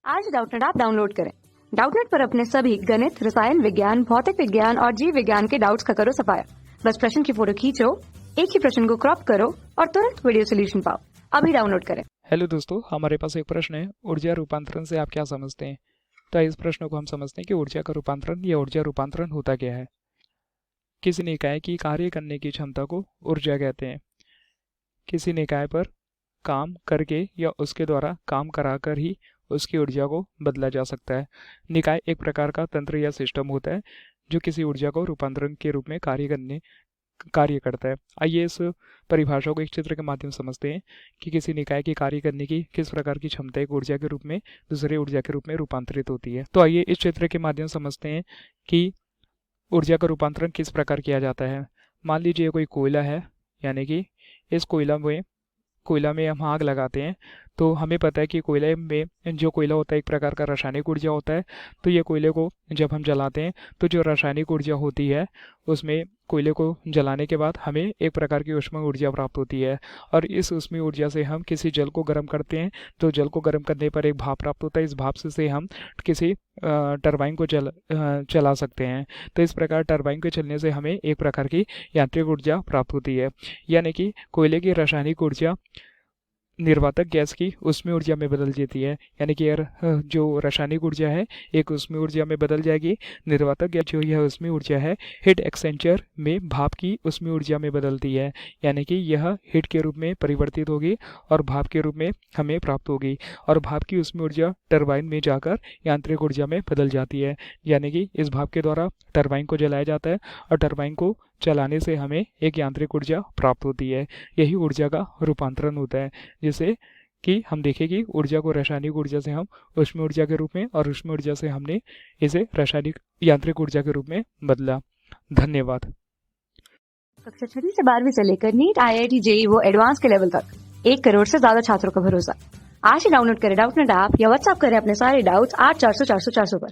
आज Doubtnut app download करें। Doubtnut पर अपने सभी गणित, रसायन विज्ञान, भौतिक विज्ञान और जीव विज्ञान के डाउट्स का करो सफाया। बस प्रश्न की फोटो खींचो, एक ही प्रश्न को क्रॉप करो और तुरंत वीडियो सोल्यूशन पाओ। अभी डाउनलोड करें। हेलो दोस्तों, हमारे पास एक प्रश्न है, ऊर्जा रूपांतरण से आप क्या समझते हैं। तो इस प्रश्न को हम समझते हैं कि ऊर्जा का रूपांतरण या ऊर्जा रूपांतरण होता क्या है। किसी निकाय की कार्य करने की क्षमता को ऊर्जा कहते हैं। किसी निकाय पर काम करके या उसके द्वारा काम कराकर ही उसकी ऊर्जा को बदला जा सकता है। निकाय एक प्रकार का तंत्र या सिस्टम होता है जो किसी ऊर्जा को रूपांतरण के रूप में कार्य करता है। आइए इस परिभाषा को एक चित्र के माध्यम से समझते हैं कि किसी निकाय की कार्य करने की किस प्रकार की क्षमता एक ऊर्जा के रूप में दूसरे ऊर्जा के रूप में रूपांतरित होती है। तो आइए इस चित्र के माध्यम से समझते हैं कि ऊर्जा का रूपांतरण किस प्रकार किया जाता है। मान लीजिए कोई कोयला है, यानी कि इस कोयला में हम आग लगाते हैं तो हमें पता है कि कोयले में जो कोयला होता है एक प्रकार का रासायनिक ऊर्जा होता है। तो ये कोयले को जब हम जलाते हैं तो जो रासायनिक ऊर्जा होती है उसमें कोयले को जलाने के बाद हमें एक प्रकार की ऊष्मा ऊर्जा प्राप्त होती है। और इस ऊष्मीय ऊर्जा से हम किसी जल को गर्म करते हैं तो जल को गर्म करने पर एक भाप प्राप्त होता है। इस भाप से हम किसी टरबाइन को चला सकते हैं। तो इस प्रकार टरबाइन के चलने से हमें एक प्रकार की यांत्रिक ऊर्जा प्राप्त होती है। यानी कि कोयले की रासायनिक ऊर्जा निर्वातक गैस की ऊष्मीय ऊर्जा में बदल जाती है। यानी कि जो रासायनिक ऊर्जा है एक ऊष्मीय ऊर्जा में बदल जाएगी। निर्वातक गैस जो यह ऊष्मीय ऊर्जा है हीट एक्सचेंजर में भाप की ऊष्मीय ऊर्जा में बदलती है। यानी कि यह हीट के रूप में परिवर्तित होगी और भाप के रूप में हमें प्राप्त होगी। और भाप की ऊष्मीय ऊर्जा टरबाइन में जाकर यांत्रिक ऊर्जा में बदल जाती है। यानी कि इस भाप के द्वारा टरबाइन को जलाया जाता है और टरबाइन को चलाने से हमें एक यांत्रिक ऊर्जा प्राप्त होती है। यही ऊर्जा का रूपांतरण होता है, जिससे कि हम देखें कि ऊर्जा को रासायनिक ऊर्जा से हम ऊष्मीय ऊर्जा के रूप में और ऊष्मीय ऊर्जा से हमने इसे रासायनिक यांत्रिक ऊर्जा के रूप में बदला। धन्यवाद। कक्षा 6 से 12वीं से लेकर नीट, IIT, JEE वो एडवांस के लेवल तक 1 करोड़ से ज्यादा छात्रों का भरोसा। आज ही डाउनलोड करें डाउटनेट ऐप या व्हाट्सएप करें अपने सारे डाउट्स 8400 400 400 पर।